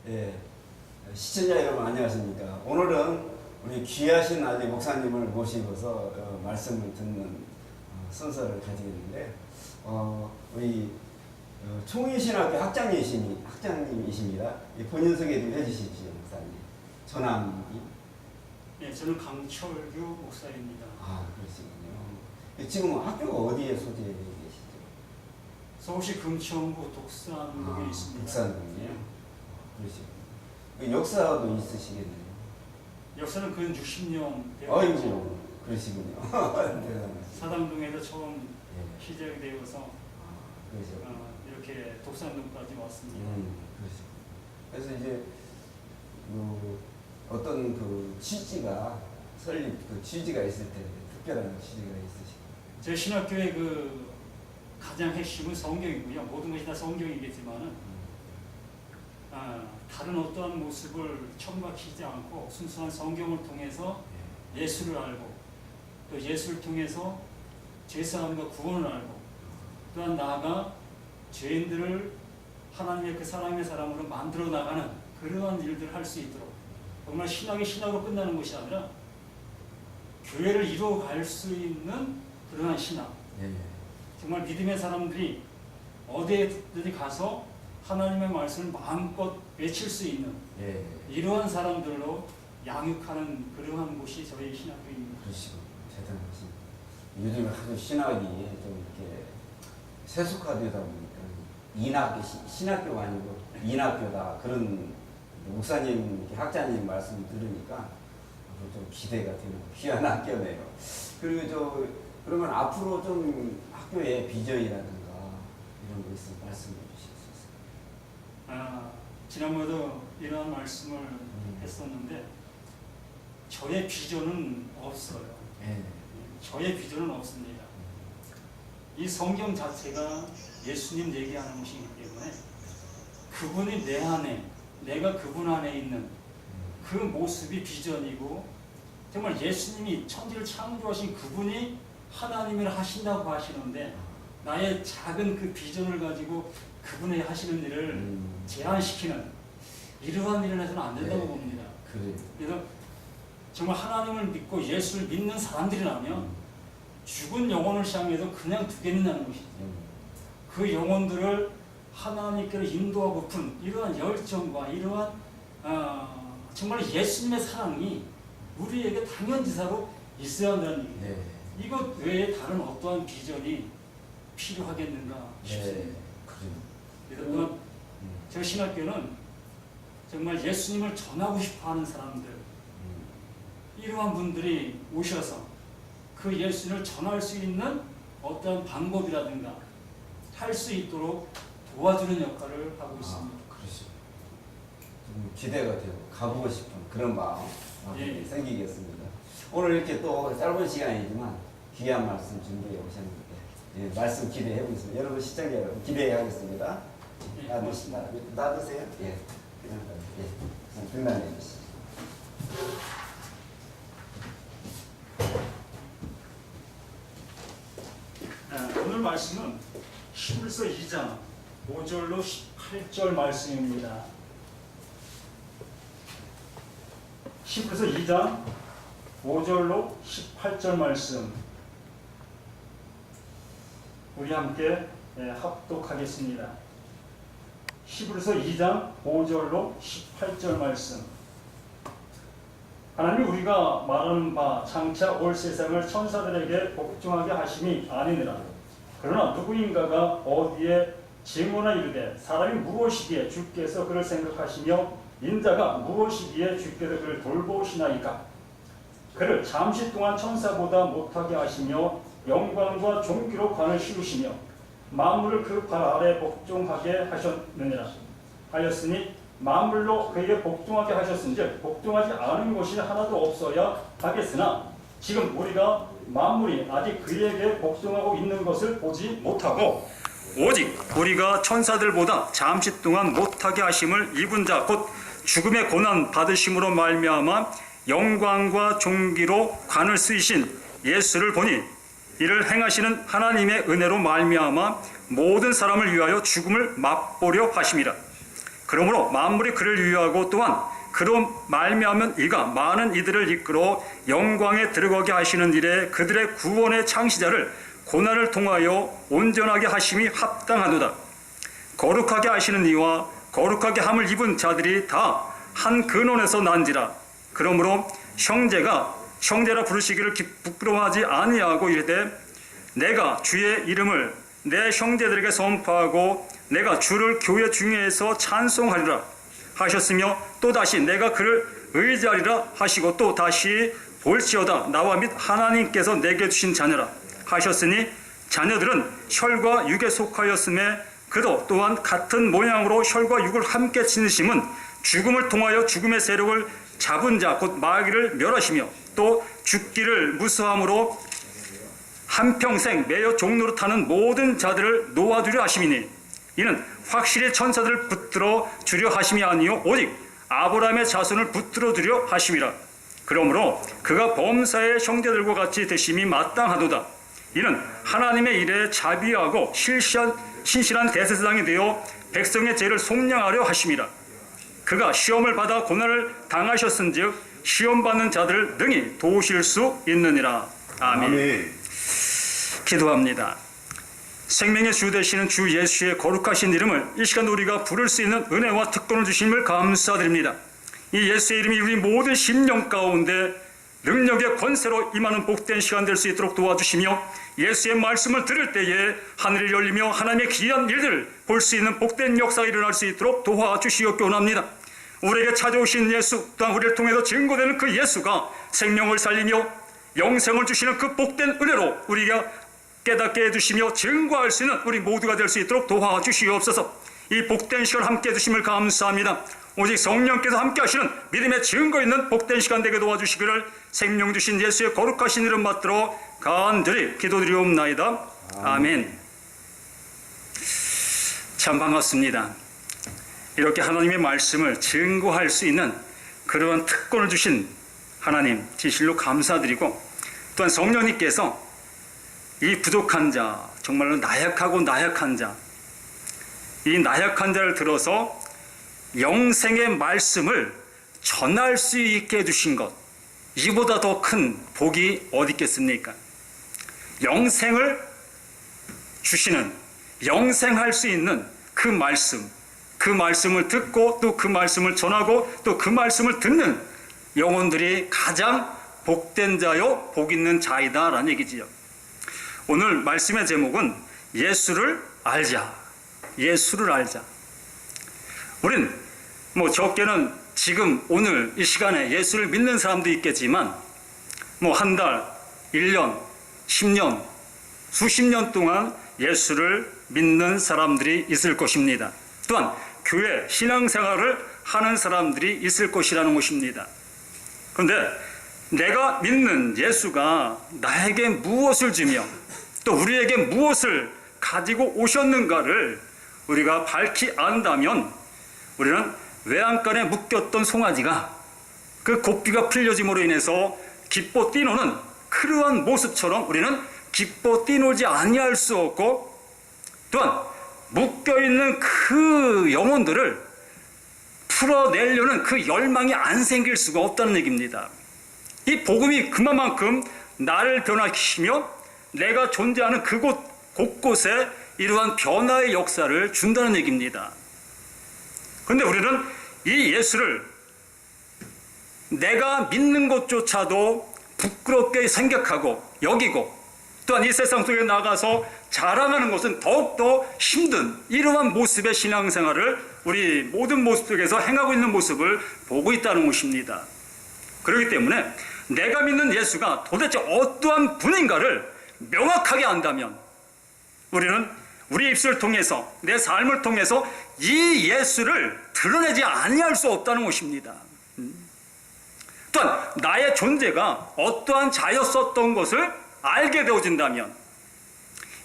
예, 시청자 여러분 안녕하십니까. 오늘은 우리 귀하신 아들 목사님을 모시고서 말씀을 듣는 순서를 가지겠는데, 우리 총인신학교 학장님이십니다. 본인 소개 좀 해주십시오, 목사님. 전함이. 네, 저는 강철규 목사입니다. 아, 그러시군요. 지금 학교가 어디에 소재되어 계시죠? 서울시 금천구 독산동에 있습니다. 독산동이요? 그러시군요. 역사도 있으시겠네요. 역사는 근 60년 아이고, 되었죠. 그러시군요. 대단하시죠. 사당동에서 처음 예. 시작이 되어서 그러시군요. 이렇게 독산동까지 왔습니다. 그러시군요. 그래서 이제 어떤 그 취지가 설립 취지가 있을 때 특별한 취지가 있으시고. 제 신학교의 가장 핵심은 성경이고요. 모든 것이 다 성경이겠지만은 다른 어떠한 모습을 첨가시키지 않고 순수한 성경을 통해서 예수를 알고 또 예수를 통해서 죄사함과 구원을 알고 또한 나아가 죄인들을 하나님의 그 사랑의 사람으로 만들어 나가는 그러한 일들을 할 수 있도록 정말 신학이 신학으로 끝나는 것이 아니라 교회를 이루어갈 수 있는 그러한 신학. 정말 믿음의 사람들이 어디에든지 가서 하나님의 말씀을 마음껏 외칠 수 있는 이러한 사람들로 양육하는 그러한 곳이 저희 신학교입니다. 그러시고 대단하십니다. 요즘 아주 신학이 좀 이렇게 세속화되다 보니까 신학교가 아니고 인학교다 그런 목사님, 학자님 말씀을 들으니까 좀 기대가 되는 귀한 학교네요. 그리고 그러면 앞으로 좀 학교의 비전이라든가 이런 거 있으면 말씀해 주실 수 있을까요? 지난번에도 이러한 말씀을 했었는데 저의 비전은 없어요. 저의 비전은 없습니다. 이 성경 자체가 예수님 얘기하는 것이기 때문에 그분이 내 안에, 내가 그분 안에 있는 그 모습이 비전이고 정말 예수님이 천지를 창조하신 그분이 하나님을 하신다고 하시는데 나의 작은 그 비전을 가지고 그분의 하시는 일을 제한시키는 이러한 일을 해서는 안 된다고 봅니다. 그래서 정말 하나님을 믿고 예수를 믿는 사람들이라면 죽은 영혼을 향해서 그냥 두겠느냐는 것이죠. 그 영혼들을 하나님께로 인도하고픈 이러한 열정과 이러한 정말 예수님의 사랑이 우리에게 당연지사로 있어야 한다는 얘기예요. 이것 외에 다른 어떠한 비전이 필요하겠는가 싶습니다. 그래서 저 신학교는 정말 예수님을 전하고 싶어하는 사람들 이러한 분들이 오셔서 그 예수님을 전할 수 있는 어떤 방법이라든가 할 수 있도록 도와주는 역할을 하고 있습니다. 그러시죠. 좀 기대가 되고 가보고 싶은 그런 마음이 생기겠습니다. 오늘 이렇게 또 짧은 시간이지만 귀한 말씀 준비해 오셨는데 말씀 기대해 보겠습니다. 여러분 시청자 여러분 기대하겠습니다. 놔두세요. 그냥 등단해 주시죠. 오늘 말씀은 히브리서 2장 5절로 18절 말씀입니다. 히브리서 2장 5절로 18절 말씀 우리 함께 합독하겠습니다. 히브리서 2장 5절로 18절 말씀. 하나님이 우리가 말하는 바 장차 올 세상을 천사들에게 복종하게 하심이 아니니라. 그러나 누구인가가 어디에 징후나 이르되 사람이 무엇이기에 주께서 그를 생각하시며 인자가 무엇이기에 주께서 그를 돌보시나이까. 그를 잠시 동안 천사보다 못하게 하시며 영광과 존귀로 관을 씌우시며 만물을 그 발 아래 복종하게 하셨느니라 하였으니 만물로 그에게 복종하게 하셨은즉 복종하지 않은 것이 하나도 없어야 하겠으나 지금 우리가 만물이 아직 그에게 복종하고 있는 것을 보지 못하고 오직 우리가 천사들보다 잠시 동안 못하게 하심을 입은 자 곧 죽음의 고난 받으심으로 말미암아 영광과 존귀로 관을 쓰이신 예수를 보니 이를 행하시는 하나님의 은혜로 말미암아 모든 사람을 위하여 죽음을 맛보려 하심이라. 그러므로 만물이 그를 유유하고 또한 그로 말미암은 이가 많은 이들을 이끌어 영광에 들어가게 하시는 일에 그들의 구원의 창시자를 고난을 통하여 온전하게 하심이 합당하도다. 거룩하게 하시는 이와 거룩하게 함을 입은 자들이 다 한 근원에서 난지라. 그러므로 형제라 부르시기를 부끄러워하지 아니하고 이르되 내가 주의 이름을 내 형제들에게 선포하고 내가 주를 교회 중에서 찬송하리라 하셨으며 또다시 내가 그를 의지하리라 하시고 또 다시 볼지어다 나와 및 하나님께서 내게 주신 자녀라 하셨으니 자녀들은 혈과 육에 속하였음에 그도 또한 같은 모양으로 혈과 육을 함께 지니심은 죽음을 통하여 죽음의 세력을 잡은 자 곧 마귀를 멸하시며 또 죽기를 무수함으로 한평생 매여 종로로 타는 모든 자들을 놓아주려 하심이니 이는 확실히 천사들을 붙들어 주려 하심이 아니요 오직 아브라함의 자손을 붙들어 주려 하심이라. 그러므로 그가 범사의 형제들과 같이 되심이 마땅하도다. 이는 하나님의 일에 자비하고 신실한 대제사장이 되어 백성의 죄를 속량하려 하심이라. 그가 시험을 받아 고난을 당하셨은즉 시험받는 자들을 능히 도우실 수 있느니라. 아멘. 기도합니다. 생명의 주 되시는 주 예수의 거룩하신 이름을 이 시간 우리가 부를 수 있는 은혜와 특권을 주심을 감사드립니다. 이 예수의 이름이 우리 모든 심령 가운데 능력의 권세로 임하는 복된 시간 될 수 있도록 도와주시며 예수의 말씀을 들을 때에 하늘이 열리며 하나님의 귀한 일들을 볼 수 있는 복된 역사가 일어날 수 있도록 도와주시옵기 원합니다. 우리에게 찾아오신 예수 또한 우리를 통해서 증거되는 그 예수가 생명을 살리며 영생을 주시는 그 복된 은혜로 우리가 깨닫게 해주시며 증거할 수 있는 우리 모두가 될 수 있도록 도와주시옵소서. 이 복된 시간 함께 해주심을 감사합니다. 오직 성령께서 함께 하시는 믿음의 증거 있는 복된 시간 되게 도와주시기를 생명 주신 예수의 거룩하신 이름 받들어 간절히 기도드리옵나이다. 아멘. 참 반갑습니다. 이렇게 하나님의 말씀을 증거할 수 있는 그러한 특권을 주신 하나님 진실로 감사드리고 또한 성령님께서 이 부족한 자, 정말로 나약한 자, 이 나약한 자를 들어서 영생의 말씀을 전할 수 있게 해주신 것, 이보다 더 큰 복이 어디 있겠습니까? 영생을 주시는, 영생할 수 있는 그 말씀을 듣고 또 그 말씀을 전하고 또 그 말씀을 듣는 영혼들이 가장 복된 자요 복 있는 자이다 라는 얘기지요. 오늘 말씀의 제목은 예수를 알자. 예수를 알자. 우린 적게는 지금 오늘 이 시간에 예수를 믿는 사람도 있겠지만 한 달, 1년, 10년, 수십 년 동안 예수를 믿는 사람들이 있을 것입니다. 또한 교회 신앙생활을 하는 사람들이 있을 것이라는 것입니다. 그런데 내가 믿는 예수가 나에게 무엇을 주며 또 우리에게 무엇을 가지고 오셨는가를 우리가 밝히 안다면 우리는 외양간에 묶였던 송아지가 그 고삐가 풀려짐으로 인해서 기뻐 뛰노는 그러한 모습처럼 우리는 기뻐 뛰놀지 아니할 수 없고 또한 묶여있는 그 영혼들을 풀어내려는 그 열망이 안 생길 수가 없다는 얘기입니다. 이 복음이 그만큼 나를 변화시키며 내가 존재하는 그곳 곳곳에 이러한 변화의 역사를 준다는 얘기입니다. 그런데 우리는 이 예수를 내가 믿는 것조차도 부끄럽게 생각하고 여기고 또한 이 세상 속에 나가서 자랑하는 것은 더욱더 힘든 이러한 모습의 신앙생활을 우리 모든 모습 속에서 행하고 있는 모습을 보고 있다는 것입니다. 그렇기 때문에 내가 믿는 예수가 도대체 어떠한 분인가를 명확하게 안다면 우리는 우리 입술을 통해서 내 삶을 통해서 이 예수를 드러내지 아니할 수 없다는 것입니다. 또한 나의 존재가 어떠한 자였었던 것을 알게 되어진다면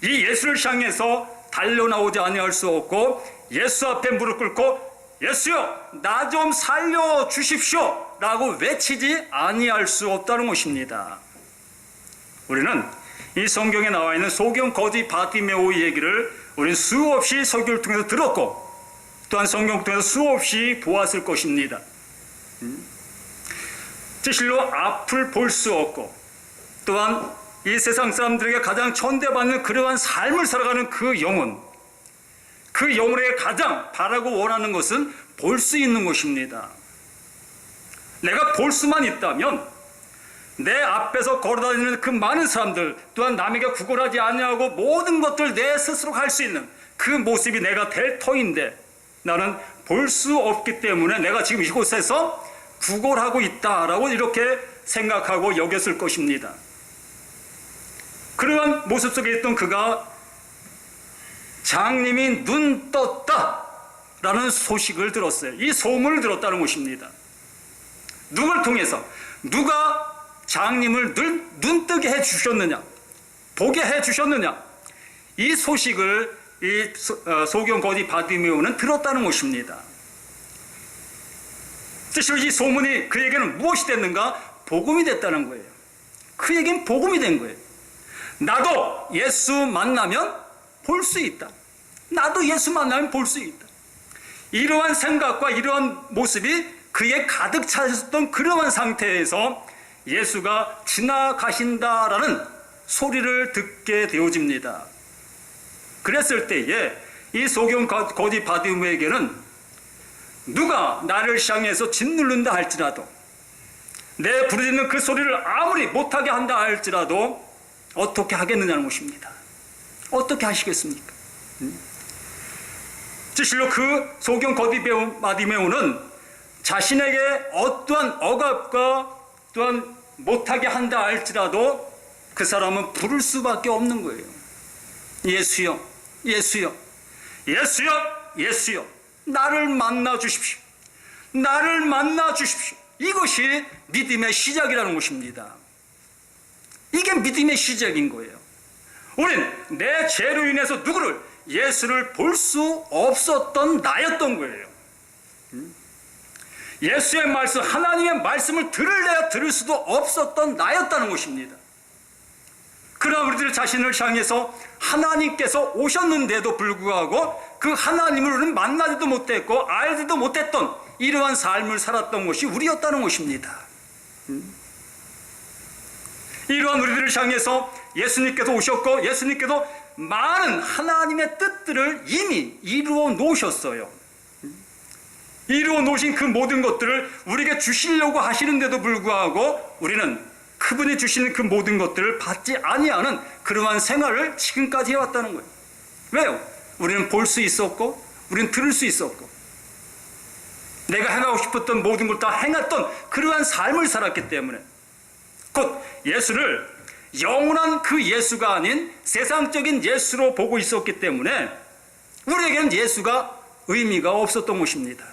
이 예수를 향해서 달려나오지 아니할 수 없고 예수 앞에 무릎 꿇고 예수여 나 좀 살려주십시오 라고 외치지 아니할 수 없다는 것입니다. 우리는 이 성경에 나와 있는 소경 거지 바디메오의 얘기를 우리는 수없이 설교를 통해서 들었고 또한 성경 통해서 수없이 보았을 것입니다. 진실로 앞을 볼 수 없고 또한 이 세상 사람들에게 가장 천대받는 그러한 삶을 살아가는 그 영혼에게 가장 바라고 원하는 것은 볼 수 있는 것입니다. 내가 볼 수만 있다면 내 앞에서 걸어다니는 그 많은 사람들 또한 남에게 구걸하지 아니하고 모든 것들 내 스스로 할 수 있는 그 모습이 내가 될 터인데 나는 볼 수 없기 때문에 내가 지금 이곳에서 구걸하고 있다라고 이렇게 생각하고 여겼을 것입니다. 그러한 모습 속에 있던 그가 장님이 눈 떴다라는 소식을 들었어요. 이 소문을 들었다는 것입니다. 누굴 통해서 누가 장님을 눈뜨게 해주셨느냐, 보게 해주셨느냐, 이 소식을 이 소경 거지 바디메오는 들었다는 것입니다. 사실 이 소문이 그에게는 무엇이 됐는가? 복음이 됐다는 거예요. 그에게는 복음이 된 거예요. 나도 예수 만나면 볼 수 있다. 나도 예수 만나면 볼 수 있다. 이러한 생각과 이러한 모습이 그에 가득 차있었던 그러한 상태에서 예수가 지나가신다라는 소리를 듣게 되어집니다. 그랬을 때에 이 소경 거지 바디메오에게는 누가 나를 향해서 짓누른다 할지라도 내 부르짖는 그 소리를 아무리 못하게 한다 할지라도 어떻게 하겠느냐는 것입니다. 어떻게 하시겠습니까? 실로 그 소경 거지 바디메오는 자신에게 어떠한 억압과 또한 못하게 한다 할지라도 그 사람은 부를 수밖에 없는 거예요. 예수여, 예수여, 예수여, 예수여, 나를 만나 주십시오. 나를 만나 주십시오. 이것이 믿음의 시작이라는 것입니다. 이게 믿음의 시작인 거예요. 우린 내 죄로 인해서 누구를, 예수를 볼 수 없었던 나였던 거예요. 예수의 말씀, 하나님의 말씀을 들을래야 들을 수도 없었던 나였다는 것입니다. 그러나 우리들 자신을 향해서 하나님께서 오셨는데도 불구하고 그 하나님을 우리는 만나지도 못했고 알지도 못했던 이러한 삶을 살았던 것이 우리였다는 것입니다. 이러한 우리들을 향해서 예수님께서 오셨고 예수님께서 많은 하나님의 뜻들을 이미 이루어 놓으셨어요. 이루어 놓으신 그 모든 것들을 우리에게 주시려고 하시는데도 불구하고 우리는 그분이 주시는 그 모든 것들을 받지 아니하는 그러한 생활을 지금까지 해왔다는 거예요. 왜요? 우리는 볼 수 있었고 우리는 들을 수 있었고 내가 행하고 싶었던 모든 걸 다 행했던 그러한 삶을 살았기 때문에 곧 예수를 영원한 그 예수가 아닌 세상적인 예수로 보고 있었기 때문에 우리에게는 예수가 의미가 없었던 것입니다.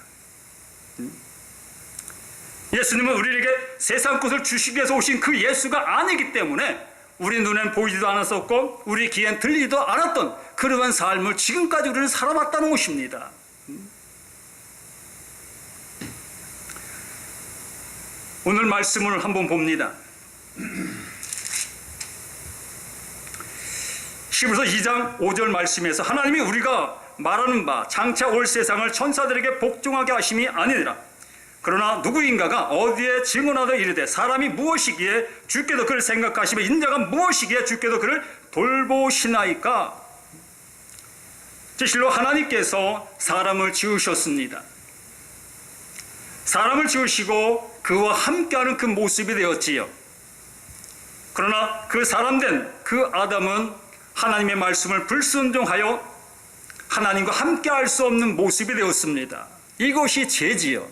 예수님은 우리에게 세상 것을 주시기 위해서 오신 그 예수가 아니기 때문에 우리 눈엔 보이지도 않았었고 우리 귀엔 들리지도 않았던 그러한 삶을 지금까지 우리는 살아왔다는 것입니다. 오늘 말씀을 한번 봅니다. 히브리서 2장 5절 말씀에서 하나님이 우리가 말하는 바 장차 올 세상을 천사들에게 복종하게 하심이 아니니라. 그러나 누구인가가 어디에 증언하되 이르되 사람이 무엇이기에 주께서 그를 생각하시며 인자가 무엇이기에 주께서 그를 돌보시나이까. 실로 하나님께서 사람을 지으셨습니다. 사람을 지으시고 그와 함께하는 그 모습이 되었지요. 그러나 그 사람된 그 아담은 하나님의 말씀을 불순종하여 하나님과 함께할 수 없는 모습이 되었습니다. 이것이 죄지요.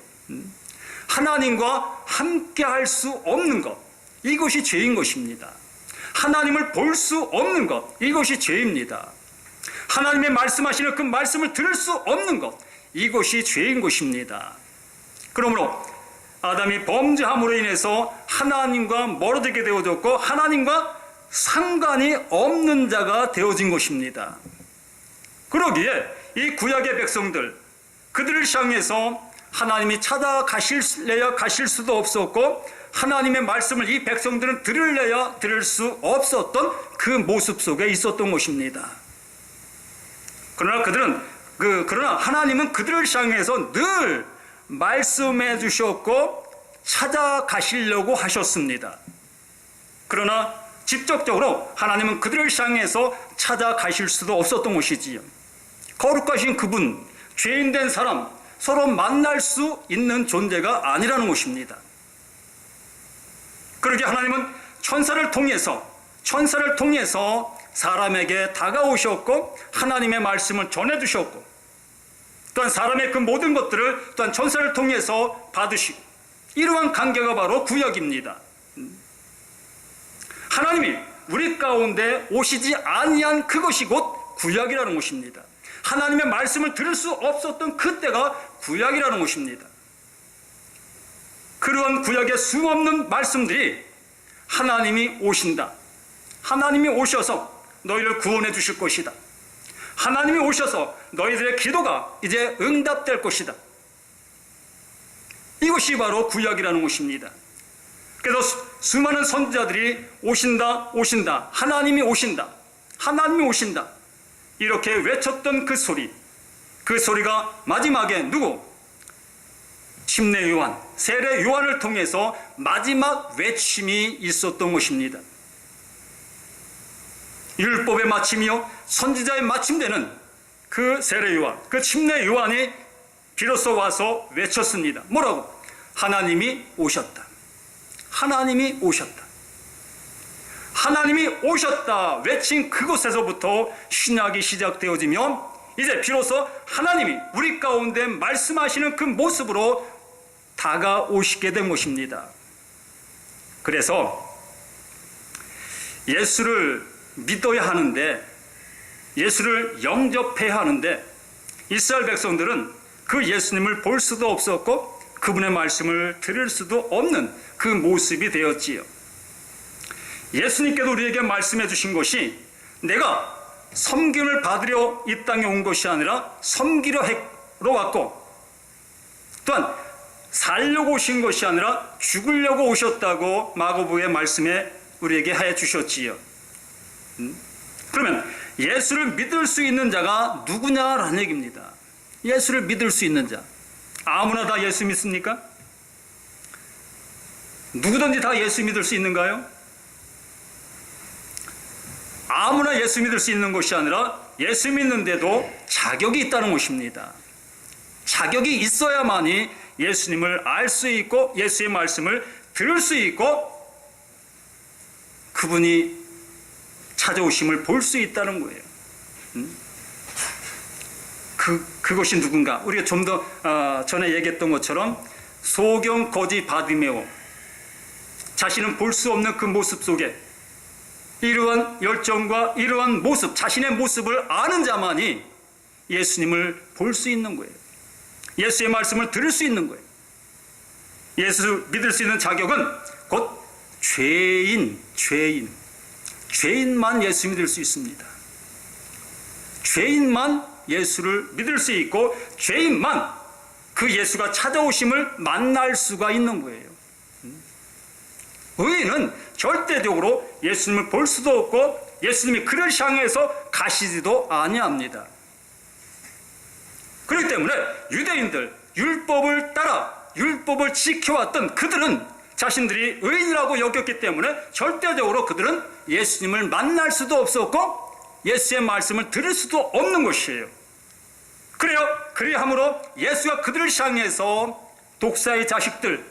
하나님과 함께할 수 없는 것, 이것이 죄인 것입니다. 하나님을 볼 수 없는 것, 이것이 죄입니다. 하나님의 말씀하시는 그 말씀을 들을 수 없는 것, 이것이 죄인 것입니다. 그러므로 아담이 범죄함으로 인해서 하나님과 멀어지게 되어졌고 하나님과 상관이 없는 자가 되어진 것입니다. 그러기에 이 구약의 백성들, 그들을 향해서 하나님이 찾아가실래야 가실 수도 없었고 하나님의 말씀을 이 백성들은 들을래야 들을 수 없었던 그 모습 속에 있었던 것입니다. 그러나 그들은 그러나 하나님은 그들을 향해서 늘 말씀해 주셨고 찾아가시려고 하셨습니다. 그러나 직접적으로 하나님은 그들을 향해서 찾아가실 수도 없었던 것이지요. 거룩하신 그분, 죄인된 사람, 서로 만날 수 있는 존재가 아니라는 것입니다. 그러게 하나님은 천사를 통해서 사람에게 다가오셨고 하나님의 말씀을 전해주셨고 또한 사람의 그 모든 것들을 또한 천사를 통해서 받으시고 이러한 관계가 바로 구약입니다. 하나님이 우리 가운데 오시지 아니한 그것이 곧 구약이라는 것입니다. 하나님의 말씀을 들을 수 없었던 그때가 구약이라는 것입니다. 그러한 구약의 수없는 말씀들이 하나님이 오신다. 하나님이 오셔서 너희를 구원해 주실 것이다. 하나님이 오셔서 너희들의 기도가 이제 응답될 것이다. 이것이 바로 구약이라는 것입니다. 그래서 수많은 선지자들이 오신다, 오신다, 하나님이 오신다, 하나님이 오신다 이렇게 외쳤던 그 소리가 마지막에 누구? 침례 요한, 세례 요한을 통해서 마지막 외침이 있었던 것입니다. 율법의 마침이요 선지자의 마침되는 그 세례 요한, 그 침례 요한이 비로소 와서 외쳤습니다. 뭐라고? 하나님이 오셨다. 하나님이 오셨다. 하나님이 오셨다 외친 그곳에서부터 신약이 시작되어지며 이제 비로소 하나님이 우리 가운데 말씀하시는 그 모습으로 다가오시게 된 것입니다. 그래서 예수를 믿어야 하는데, 예수를 영접해야 하는데 이스라엘 백성들은 그 예수님을 볼 수도 없었고 그분의 말씀을 들을 수도 없는 그 모습이 되었지요. 예수님께도 우리에게 말씀해 주신 것이 내가 섬김을 받으려 이 땅에 온 것이 아니라 섬기려 왔고 또한 살려고 오신 것이 아니라 죽으려고 오셨다고 마고복의 말씀에 우리에게 하여 주셨지요. 그러면 예수를 믿을 수 있는 자가 누구냐라는 얘기입니다. 예수를 믿을 수 있는 자. 아무나 다 예수 믿습니까? 누구든지 다 예수 믿을 수 있는가요? 아무나 예수 믿을 수 있는 것이 아니라 예수 믿는데도 자격이 있다는 것입니다. 자격이 있어야만이 예수님을 알 수 있고 예수의 말씀을 들을 수 있고 그분이 찾아오심을 볼 수 있다는 거예요. 그것이 누군가? 우리가 좀 더 전에 얘기했던 것처럼 소경 거지 바디메오, 자신은 볼 수 없는 그 모습 속에 이러한 열정과 이러한 모습, 자신의 모습을 아는 자만이 예수님을 볼 수 있는 거예요. 예수의 말씀을 들을 수 있는 거예요. 예수 믿을 수 있는 자격은 곧 죄인만 예수 믿을 수 있습니다. 죄인만 예수를 믿을 수 있고 죄인만 그 예수가 찾아오심을 만날 수가 있는 거예요. 의인은 절대적으로 예수님을 볼 수도 없고 예수님이 그를 향해서 가시지도 아니합니다. 그렇기 때문에 유대인들, 율법을 따라 율법을 지켜왔던 그들은 자신들이 의인이라고 여겼기 때문에 절대적으로 그들은 예수님을 만날 수도 없었고 예수의 말씀을 들을 수도 없는 것이에요. 그리함으로 예수가 그들을 향해서 독사의 자식들,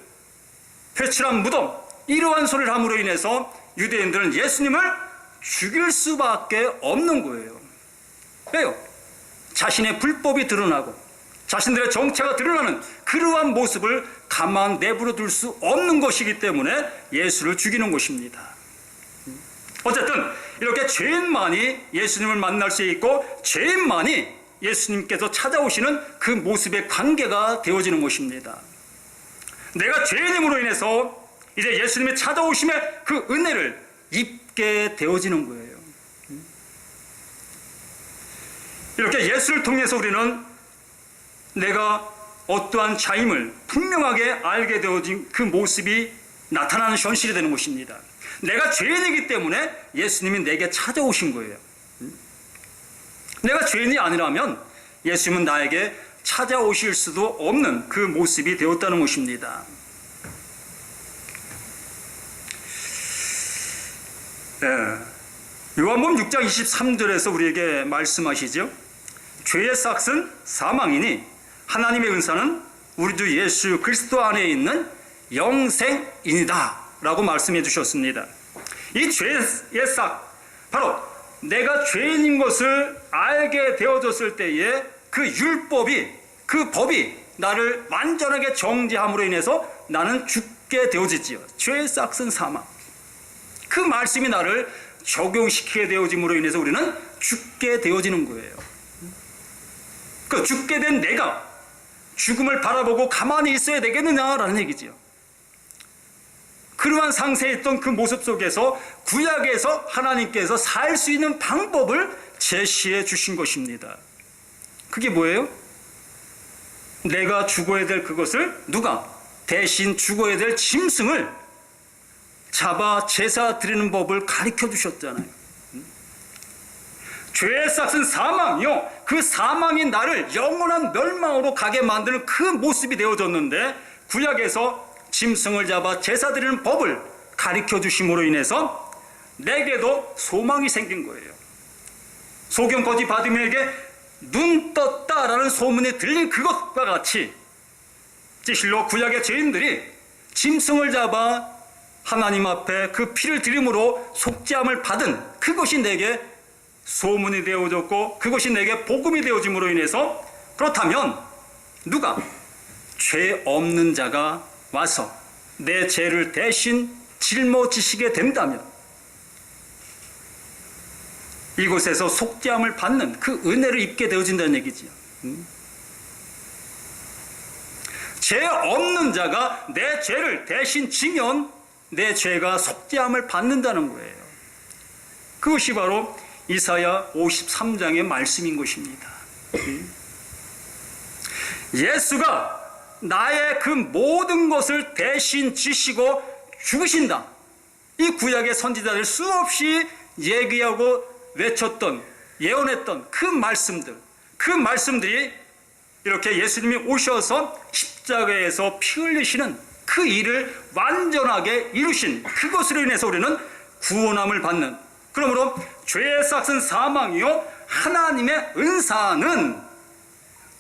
회칠한 무덤, 이러한 소리를 함으로 인해서 유대인들은 예수님을 죽일 수밖에 없는 거예요. 왜요? 자신의 불법이 드러나고 자신들의 정체가 드러나는 그러한 모습을 가만 내버려 둘 수 없는 것이기 때문에 예수를 죽이는 것입니다. 어쨌든 이렇게 죄인만이 예수님을 만날 수 있고 죄인만이 예수님께서 찾아오시는 그 모습의 관계가 되어지는 것입니다. 내가 죄인임으로 인해서 이제 예수님의 찾아오심의 그 은혜를 입게 되어지는 거예요. 이렇게 예수를 통해서 우리는 내가 어떠한 자임을 분명하게 알게 되어진 그 모습이 나타나는 현실이 되는 것입니다. 내가 죄인이기 때문에 예수님이 내게 찾아오신 거예요. 내가 죄인이 아니라면 예수님은 나에게 찾아오실 수도 없는 그 모습이 되었다는 것입니다. 요한복음 6장 23절에서 우리에게 말씀하시죠. 죄의 삭은 사망이니 하나님의 은사는 우리 주 예수 그리스도 안에 있는 영생이니다 라고 말씀해 주셨습니다. 이 죄의 삭, 바로 내가 죄인인 것을 알게 되어졌을 때에 그 율법이, 그 법이 나를 완전하게 정죄함으로 인해서 나는 죽게 되어지지요. 죄의 삭은 사망. 그 말씀이 나를 적용시키게 되어짐으로 인해서 우리는 죽게 되어지는 거예요. 그 죽게 된 내가 죽음을 바라보고 가만히 있어야 되겠느냐라는 얘기지요. 그러한 상태에 있던 그 모습 속에서 구약에서 하나님께서 살 수 있는 방법을 제시해 주신 것입니다. 그게 뭐예요? 내가 죽어야 될 그것을 누가 대신 죽어야 될 짐승을 잡아 제사 드리는 법을 가르쳐 주셨잖아요. 죄의 삭은 사망이요. 그 사망이 나를 영원한 멸망으로 가게 만드는 그 모습이 되어졌는데 구약에서 짐승을 잡아 제사 드리는 법을 가르쳐 주심으로 인해서 내게도 소망이 생긴 거예요. 소경거지 바디메에게 눈 떴다라는 소문이 들린 그것과 같이 실로 구약의 죄인들이 짐승을 잡아 하나님 앞에 그 피를 드림으로 속죄함을 받은 그것이 내게 소문이 되어졌고 그것이 내게 복음이 되어짐으로 인해서 그렇다면 누가 죄 없는 자가 와서 내 죄를 대신 짊어지시게 된다면 이곳에서 속죄함을 받는 그 은혜를 입게 되어진다는 얘기지요. 죄 없는 자가 내 죄를 대신 지면 내 죄가 속죄함을 받는다는 거예요. 그것이 바로 이사야 53장의 말씀인 것입니다. 예수가 나의 그 모든 것을 대신 지시고 죽으신다. 이 구약의 선지자들 수없이 얘기하고 외쳤던, 예언했던 그 말씀들이 이렇게 예수님이 오셔서 십자가에서 피 흘리시는 그 일을 완전하게 이루신 그것으로 인해서 우리는 구원함을 받는, 그러므로 죄의 삭은 사망이요 하나님의 은사는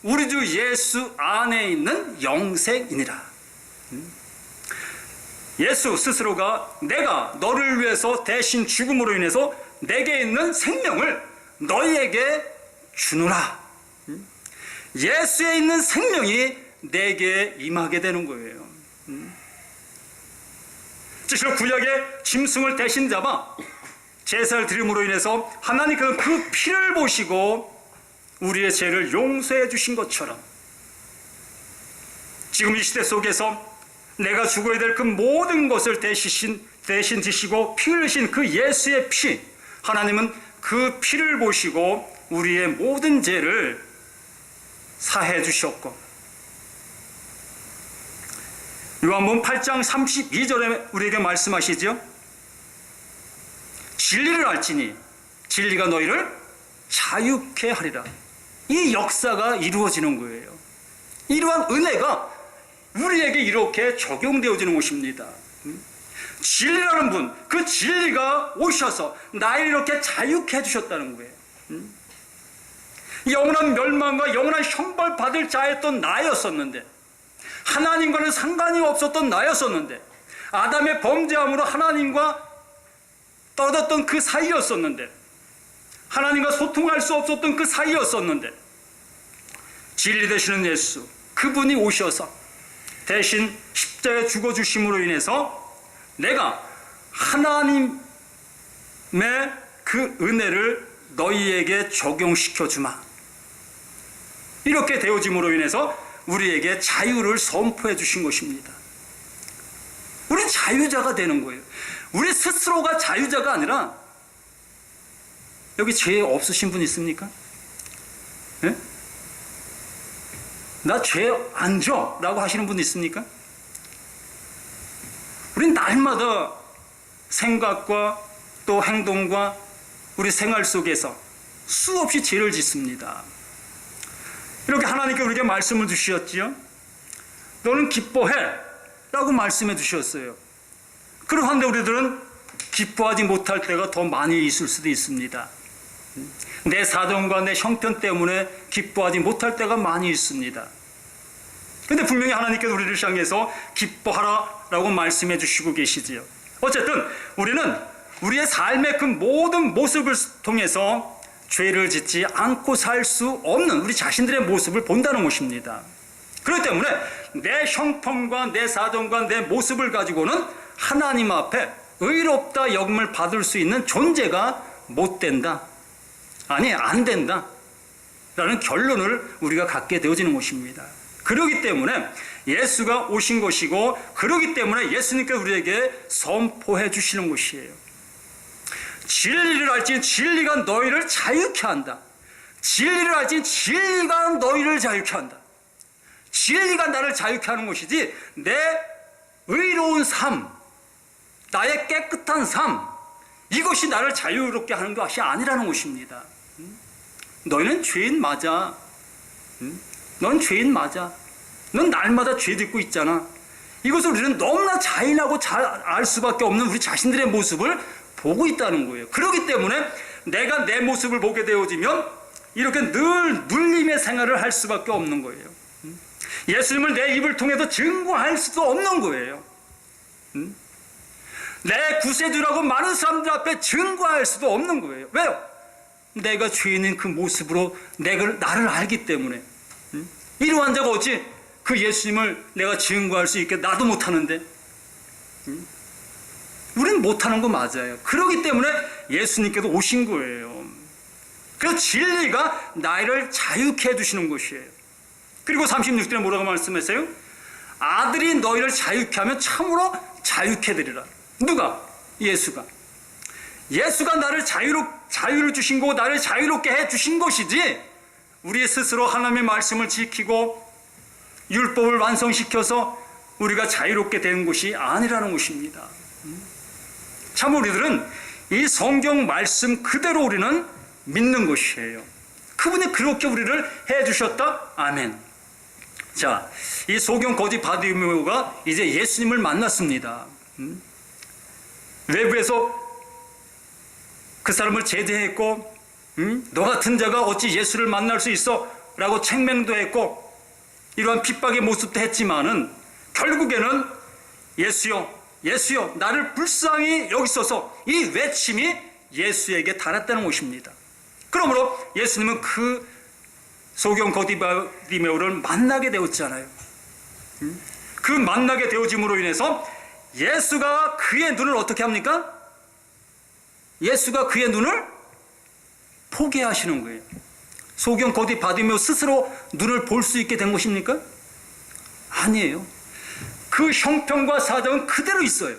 우리 주 예수 안에 있는 영생이니라. 예수 스스로가 내가 너를 위해서 대신 죽음으로 인해서 내게 있는 생명을 너희에게 주노라. 예수에 있는 생명이 내게 임하게 되는 거예요. 실로 구약의 짐승을 대신 잡아 제사를 드림으로 인해서 하나님께서 그 피를 보시고 우리의 죄를 용서해 주신 것처럼 지금 이 시대 속에서 내가 죽어야 될 그 모든 것을 대신 지시고 피 흘리신 그 예수의 피, 하나님은 그 피를 보시고 우리의 모든 죄를 사해 주셨고, 요한복음 8장 32절에 우리에게 말씀하시죠. 진리를 알지니 진리가 너희를 자유케 하리라. 이 역사가 이루어지는 거예요. 이러한 은혜가 우리에게 이렇게 적용되어지는 것입니다. 진리라는 분, 그 진리가 오셔서 나를 이렇게 자유케 해주셨다는 거예요. 영원한 멸망과 영원한 형벌 받을 자였던 나였었는데, 하나님과는 상관이 없었던 나였었는데, 아담의 범죄함으로 하나님과 떠졌던 그 사이였었는데, 하나님과 소통할 수 없었던 그 사이였었는데, 진리 되시는 예수, 그분이 오셔서 대신 십자가에 죽어주심으로 인해서 내가 하나님의 그 은혜를 너희에게 적용시켜 주마. 이렇게 되어짐으로 인해서 우리에게 자유를 선포해 주신 것입니다. 우리 자유자가 되는 거예요. 우리 스스로가 자유자가 아니라, 여기 죄 없으신 분 있습니까? 네? 나 죄 안 져 라고 하시는 분 있습니까? 우린 날마다 생각과 또 행동과 우리 생활 속에서 수없이 죄를 짓습니다. 이렇게 하나님께 우리에게 말씀을 주셨지요. 너는 기뻐해 라고 말씀해 주셨어요. 그런데 우리들은 기뻐하지 못할 때가 더 많이 있을 수도 있습니다. 내 사정과 내 형편 때문에 기뻐하지 못할 때가 많이 있습니다. 근데 분명히 하나님께서 우리를 향해서 기뻐하라 라고 말씀해 주시고 계시지요. 어쨌든 우리는 우리의 삶의 그 모든 모습을 통해서 죄를 짓지 않고 살 수 없는 우리 자신들의 모습을 본다는 것입니다. 그렇기 때문에 내 형편과 내 사정과 내 모습을 가지고는 하나님 앞에 의롭다 여김을 받을 수 있는 존재가 못 된다. 아니, 안 된다. 라는 결론을 우리가 갖게 되어지는 것입니다. 그렇기 때문에 예수가 오신 것이고, 그렇기 때문에 예수님께서 우리에게 선포해 주시는 것이에요. 진리를 알지 진리가 너희를 자유케 한다. 진리를 알지 진리가 너희를 자유케 한다. 진리가 나를 자유케 하는 것이지 내 의로운 삶, 나의 깨끗한 삶, 이것이 나를 자유롭게 하는 것이 아니라는 것입니다. 너희는 죄인 맞아. 넌 죄인 맞아. 넌 날마다 죄 짓고 있잖아. 이것을 우리는 너무나 잔인하고 잘 알 수밖에 없는 우리 자신들의 모습을 보고 있다는 거예요. 그렇기 때문에 내가 내 모습을 보게 되어지면 이렇게 늘 눌림의 생활을 할 수밖에 없는 거예요. 예수님을 내 입을 통해서 증거할 수도 없는 거예요. 내 구세주라고 많은 사람들 앞에 증거할 수도 없는 거예요. 왜요? 내가 죄인인 그 모습으로 나를 알기 때문에. 이러한 자가 어찌 그 예수님을 내가 증거할 수 있게 나도 못하는데. 우리는 못하는 거 맞아요. 그렇기 때문에 예수님께서 오신 거예요. 그래서 진리가 나를 자유케 해주시는 것이에요. 그리고 36절에 뭐라고 말씀했어요? 아들이 너희를 자유케 하면 참으로 자유케 되리라. 누가? 예수가. 예수가 나를 자유를 주신 거고 나를 자유롭게 해주신 것이지, 우리 스스로 하나님의 말씀을 지키고 율법을 완성시켜서 우리가 자유롭게 되는 것이 아니라는 것입니다. 참 우리들은 이 성경 말씀 그대로 우리는 믿는 것이에요. 그분이 그렇게 우리를 해주셨다. 아멘. 자, 이 소경 거지 바디메오가 이제 예수님을 만났습니다. 외부에서 그 사람을 제재했고, 너 같은 자가 어찌 예수를 만날 수 있어? 라고 책맹도 했고, 이러한 핍박의 모습도 했지만은 결국에는 예수여, 예수여, 나를 불쌍히 여기소서, 이 외침이 예수에게 달았다는 것입니다. 그러므로 예수님은 그 소경 거디바디메오를 만나게 되었잖아요. 그 만나게 되어짐으로 인해서 예수가 그의 눈을 어떻게 합니까? 예수가 그의 눈을 포개 하시는 거예요. 소경 거디바디메오 스스로 눈을 볼 수 있게 된 것입니까? 아니에요. 그 형편과 사정은 그대로 있어요.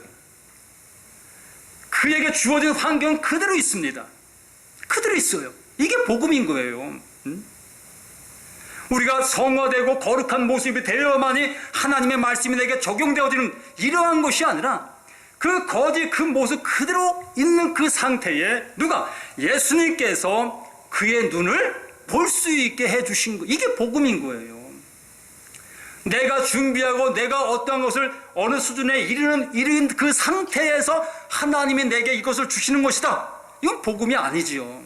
그에게 주어진 환경은 그대로 있습니다. 그대로 있어요. 이게 복음인 거예요. 우리가 성화되고 거룩한 모습이 되어야만이 하나님의 말씀이 내게 적용되어지는 이러한 것이 아니라 그 거지 그 모습 그대로 있는 그 상태에 누가? 예수님께서 그의 눈을 볼 수 있게 해주신 거, 이게 복음인 거예요. 내가 준비하고 내가 어떠한 것을 어느 수준에 이른 그 상태에서 하나님이 내게 이것을 주시는 것이다. 이건 복음이 아니지요.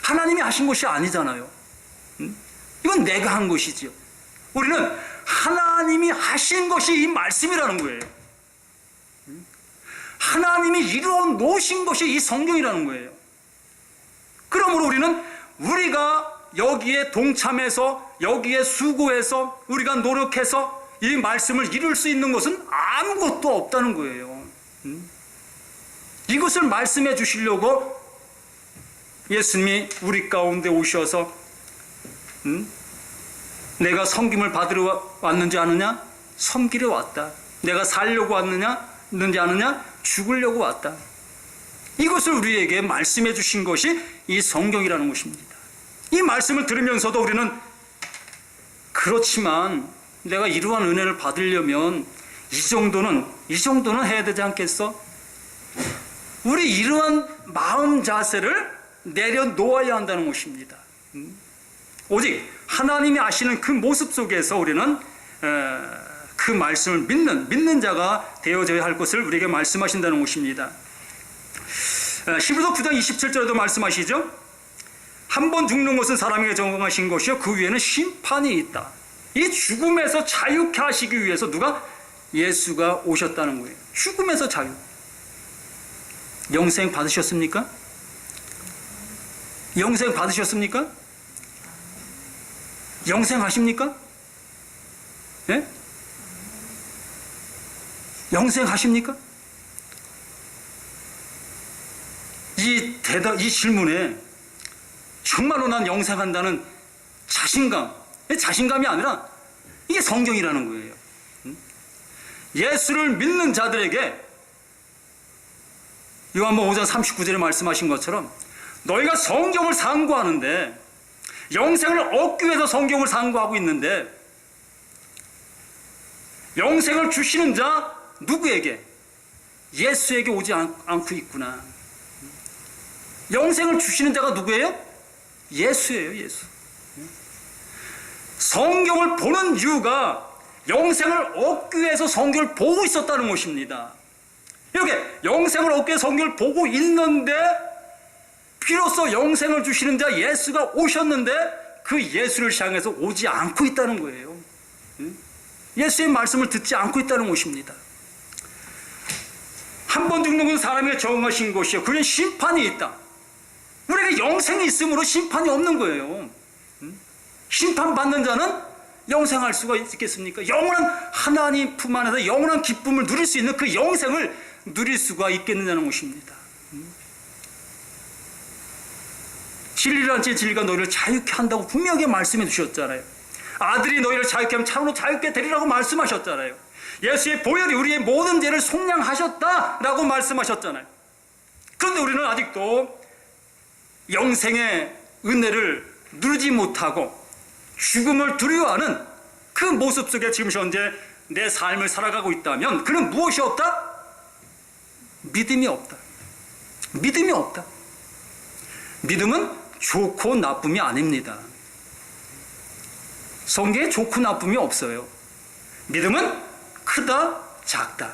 하나님이 하신 것이 아니잖아요. 이건 내가 한 것이지요. 우리는 하나님이 하신 것이 이 말씀이라는 거예요. 하나님이 이루어 놓으신 것이 이 성경이라는 거예요. 그러므로 우리는 우리가 여기에 동참해서 여기에 수고해서 우리가 노력해서 이 말씀을 이룰 수 있는 것은 아무것도 없다는 거예요. 이것을 말씀해 주시려고 예수님이 우리 가운데 오셔서 내가 섬김을 받으러 왔는지 아느냐? 섬기러 왔다. 내가 살려고 왔느냐? 아느냐? 죽으려고 왔다. 이것을 우리에게 말씀해 주신 것이 이 성경이라는 것입니다. 이 말씀을 들으면서도 우리는 그렇지만 내가 이러한 은혜를 받으려면 이 정도는 해야 되지 않겠어? 우리 이러한 마음 자세를 내려놓아야 한다는 것입니다. 오직 하나님이 아시는 그 모습 속에서 우리는 그 말씀을 믿는 자가 되어져야 할 것을 우리에게 말씀하신다는 것입니다. 히브리서 9장 27절에도 말씀하시죠. 한 번 죽는 것은 사람에게 정하신 것이요 그 위에는 심판이 있다. 이 죽음에서 자유케 하시기 위해서 누가? 예수가 오셨다는 거예요. 죽음에서 자유. 영생 받으셨습니까? 영생 받으셨습니까? 영생하십니까? 예? 영생하십니까? 이 질문에 정말로 난 영생한다는 자신감이 아니라 이게 성경이라는 거예요. 예수를 믿는 자들에게 요한복음 5장 39절에 말씀하신 것처럼 너희가 성경을 상고하는데 영생을 얻기 위해서 성경을 상고하고 있는데 영생을 주시는 자 누구에게? 예수에게 오지 않고 있구나. 영생을 주시는 자가 누구예요? 예수예요. 예수. 성경을 보는 이유가 영생을 얻기 위해서 성경을 보고 있었다는 것입니다. 이렇게 영생을 얻기 위해서 성경을 보고 있는데 비로소 영생을 주시는 자 예수가 오셨는데 그 예수를 향해서 오지 않고 있다는 거예요. 예수의 말씀을 듣지 않고 있다는 것입니다. 한 번 죽는 것은 사람에게 정하신 것이요 그는 심판이 있다. 우리에게 영생이 있으므로 심판이 없는 거예요. 심판받는 자는 영생할 수가 있겠습니까? 영원한 하나님 품 안에서 영원한 기쁨을 누릴 수 있는 그 영생을 누릴 수가 있겠느냐는 것입니다. 진리란 진리가 너희를 자유케 한다고 분명하게 말씀해 주셨잖아요. 아들이 너희를 자유케 하면 참으로 자유케 되리라고 말씀하셨잖아요. 예수의 보혈이 우리의 모든 죄를 속량하셨다라고 말씀하셨잖아요. 그런데 우리는 아직도 영생의 은혜를 누리지 못하고 죽음을 두려워하는 그 모습 속에 지금 현재 내 삶을 살아가고 있다면 그는 무엇이 없다? 믿음이 없다. 믿음이 없다. 믿음은 좋고 나쁨이 아닙니다. 성경에 좋고 나쁨이 없어요. 믿음은 크다 작다.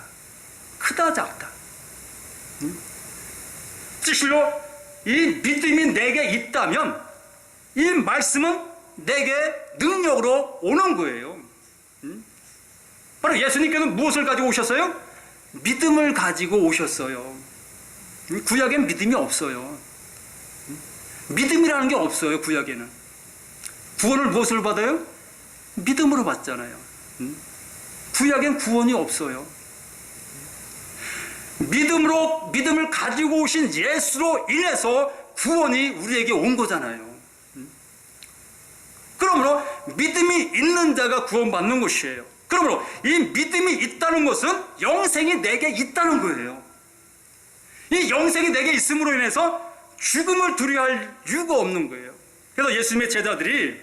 크다 작다. 실로 이 믿음이 내게 있다면 이 말씀은 내게 능력으로 오는 거예요. 바로 예수님께서는 무엇을 가지고 오셨어요? 믿음을 가지고 오셨어요. 구약엔 믿음이 없어요. 믿음이라는 게 없어요. 구약에는. 구원을 무엇을 받아요? 믿음으로 받잖아요. 구약엔 구원이 없어요. 믿음을 가지고 오신 예수로 인해서 구원이 우리에게 온 거잖아요. 그러므로 믿음이 있는 자가 구원받는 것이에요. 그러므로 이 믿음이 있다는 것은 영생이 내게 있다는 거예요. 이 영생이 내게 있음으로 인해서 죽음을 두려워할 이유가 없는 거예요. 그래서 예수님의 제자들이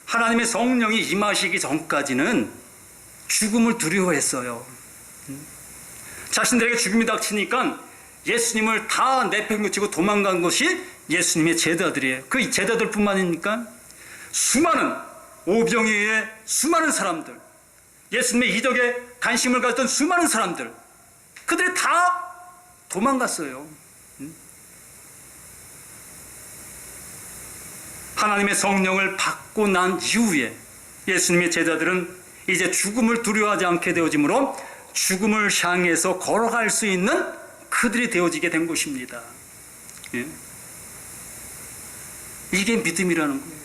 하나님의 성령이 임하시기 전까지는 죽음을 두려워했어요. 자신들에게 죽음이 닥치니까 예수님을 다 내팽개치고 도망간 것이 예수님의 제자들이에요. 그 제자들뿐만입니까? 수많은 오병이어의 수많은 사람들, 예수님의 이적에 관심을 가졌던 수많은 사람들, 그들이 다 도망갔어요. 하나님의 성령을 받고 난 이후에 예수님의 제자들은 이제 죽음을 두려워하지 않게 되어지므로 죽음을 향해서 걸어갈 수 있는 그들이 되어지게 된 것입니다. 예? 이게 믿음이라는 거예요.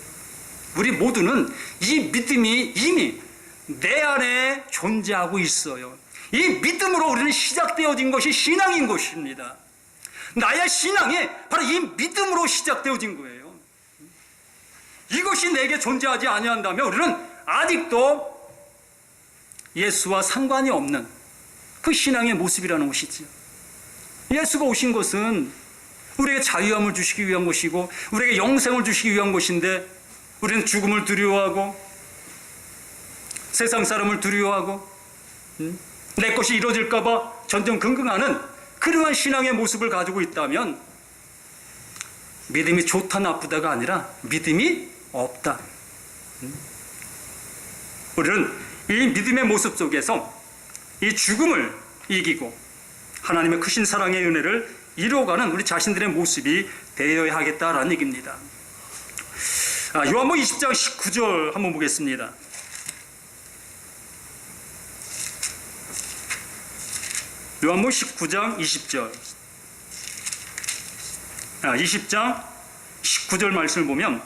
우리 모두는 이 믿음이 이미 내 안에 존재하고 있어요. 이 믿음으로 우리는 시작되어진 것이 신앙인 것입니다. 나의 신앙이 바로 이 믿음으로 시작되어진 거예요. 이것이 내게 존재하지 아니한다면 우리는 아직도 예수와 상관이 없는 그 신앙의 모습이라는 것이죠. 예수가 오신 것은 우리에게 자유함을 주시기 위한 것이고 우리에게 영생을 주시기 위한 것인데 우리는 죽음을 두려워하고 세상 사람을 두려워하고 내 것이 이루어질까 봐 전전긍긍하는 그러한 신앙의 모습을 가지고 있다면 믿음이 좋다 나쁘다가 아니라 믿음이 없다. 우리는 이 믿음의 모습 속에서 이 죽음을 이기고 하나님의 크신 사랑의 은혜를 이루어가는 우리 자신들의 모습이 되어야 하겠다라는 얘기입니다. 요한복음 20장 19절 한번 보겠습니다. 요한복음 19장 20절. 20장 19절 말씀을 보면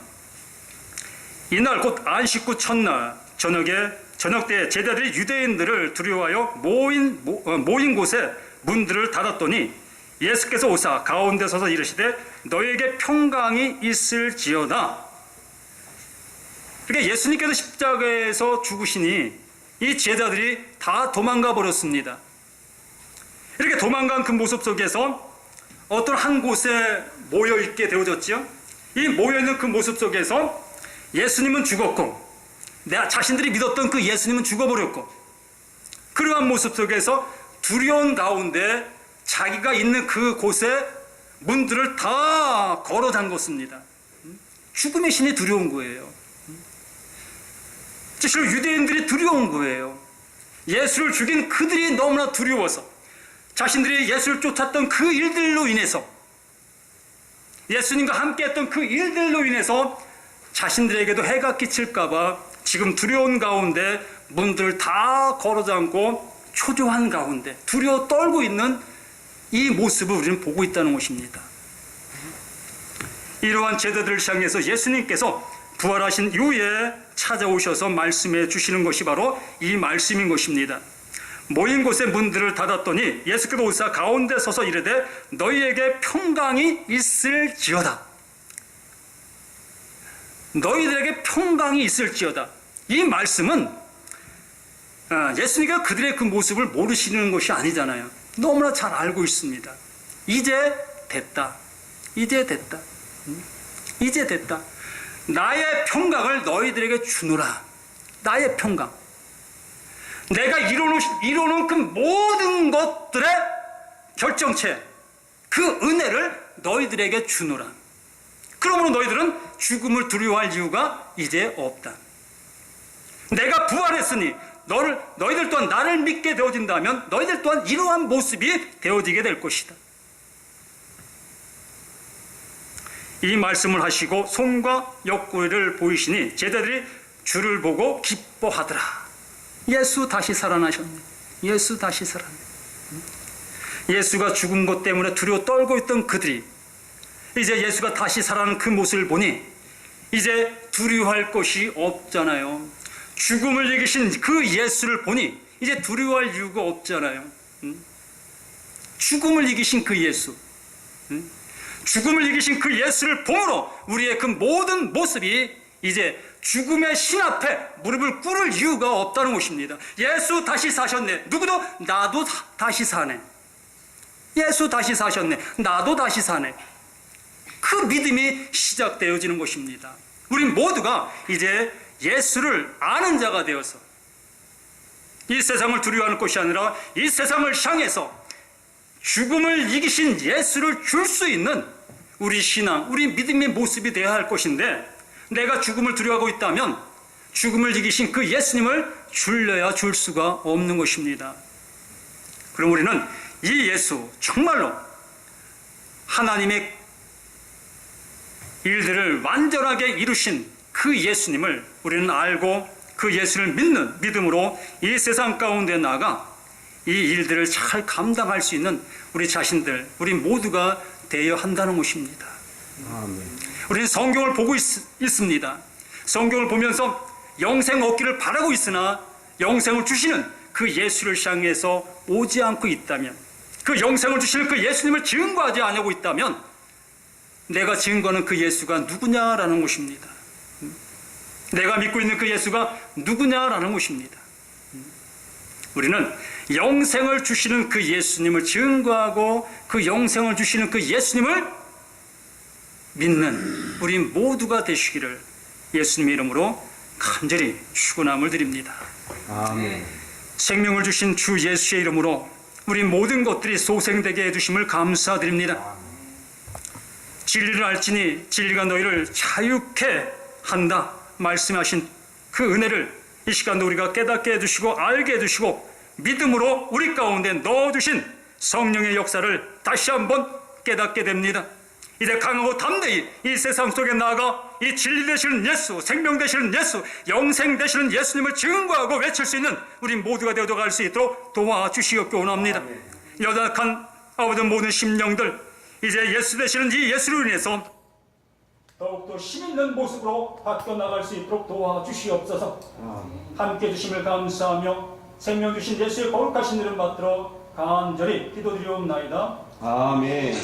이날 곧 안식 후 첫날 저녁 때 제자들이 유대인들을 두려워하여 모인 곳에 문들을 닫았더니 예수께서 오사 가운데 서서 이르시되 너에게 평강이 있을지어다. 그러니까 예수님께서 십자가에서 죽으시니 이 제자들이 다 도망가 버렸습니다. 이렇게 도망간 그 모습 속에서 어떤 한 곳에 모여있게 되어졌죠. 이 모여있는 그 모습 속에서 예수님은 죽었고 자신들이 믿었던 그 예수님은 죽어버렸고 그러한 모습 속에서 두려운 가운데 자기가 있는 그 곳에 문들을 다 걸어 잠궜습니다. 죽음의 신이 두려운 거예요. 실로 유대인들이 두려운 거예요. 예수를 죽인 그들이 너무나 두려워서 자신들이 예수를 쫓았던 그 일들로 인해서 예수님과 함께했던 그 일들로 인해서 자신들에게도 해가 끼칠까봐 지금 두려운 가운데 문들을 다 걸어 잠고 초조한 가운데 두려워 떨고 있는 이 모습을 우리는 보고 있다는 것입니다. 이러한 제자들을 향해서 예수님께서 부활하신 이후에 찾아오셔서 말씀해 주시는 것이 바로 이 말씀인 것입니다. 모인 곳에 문들을 닫았더니 예수께서 오사 가운데 서서 이르되 너희에게 평강이 있을지어다. 너희들에게 평강이 있을지어다. 이 말씀은 예수님께서 그들의 그 모습을 모르시는 것이 아니잖아요. 너무나 잘 알고 있습니다. 이제 됐다. 이제 됐다. 이제 됐다. 나의 평강을 너희들에게 주노라. 나의 평강. 내가 이루는 그 모든 것들의 결정체, 그 은혜를 너희들에게 주노라. 그러므로 너희들은 죽음을 두려워할 이유가 이제 없다. 내가 부활했으니 너희들 또한 나를 믿게 되어진다면 너희들 또한 이러한 모습이 되어지게 될 것이다. 이 말씀을 하시고 손과 옆구리를 보이시니 제자들이 주를 보고 기뻐하더라. 예수 다시 살아나셨네. 예수 다시 살아났네. 예수가 죽은 것 때문에 두려워 떨고 있던 그들이 이제 예수가 다시 살아나는 그 모습을 보니 이제 두려워할 것이 없잖아요. 죽음을 이기신 그 예수를 보니 이제 두려워할 이유가 없잖아요. 죽음을 이기신 그 예수, 죽음을 이기신 그 예수를 보므로 우리의 그 모든 모습이 이제 죽음의 신 앞에 무릎을 꿇을 이유가 없다는 것입니다. 예수 다시 사셨네. 누구도 나도 다시 사네. 예수 다시 사셨네. 나도 다시 사네. 그 믿음이 시작되어지는 것입니다. 우리 모두가 이제 예수를 아는 자가 되어서 이 세상을 두려워하는 것이 아니라 이 세상을 향해서 죽음을 이기신 예수를 줄 수 있는 우리 신앙, 우리 믿음의 모습이 되어야 할 것인데 내가 죽음을 두려워하고 있다면 죽음을 이기신 그 예수님을 줄려야 줄 수가 없는 것입니다. 그럼 우리는 이 예수, 정말로 하나님의 일들을 완전하게 이루신 그 예수님을 우리는 알고 그 예수를 믿는 믿음으로 이 세상 가운데 나아가 이 일들을 잘 감당할 수 있는 우리 자신들, 우리 모두가 되어야 한다는 것입니다. 아멘. 우리는 성경을 보고 있습니다. 성경을 보면서 영생 얻기를 바라고 있으나 영생을 주시는 그 예수를 향해서 오지 않고 있다면, 그 영생을 주시는 그 예수님을 증거하지 않고 있다면 내가 증거하는 그 예수가 누구냐라는 것입니다. 내가 믿고 있는 그 예수가 누구냐라는 것입니다. 우리는 영생을 주시는 그 예수님을 증거하고 그 영생을 주시는 그 예수님을 믿는 우리 모두가 되시기를 예수님의 이름으로 간절히 축원함을 드립니다. 아멘. 생명을 주신 주 예수의 이름으로 우리 모든 것들이 소생되게 해주심을 감사드립니다. 진리를 알지니 진리가 너희를 자유케 한다 말씀하신 그 은혜를 이 시간도 우리가 깨닫게 해주시고 알게 해주시고 믿음으로 우리 가운데 넣어주신 성령의 역사를 다시 한번 깨닫게 됩니다. 이제 강하고 담대히 이 세상 속에 나아가 이 진리 되시는 예수, 생명 되시는 예수, 영생 되시는 예수님을 증거하고 외칠 수 있는 우리 모두가 되어갈 수 있도록 도와주시옵기 원합니다. 연약한 아버지 모든 심령들 이제 예수 되시는 이 예수를 인해서 더욱더 힘있는 모습으로 바뀌어 나갈 수 있도록 도와주시옵소서. 함께 주심을 감사하며 생명 주신 예수의 거룩하신 이름 받들어 간절히 기도드리옵나이다. 아멘.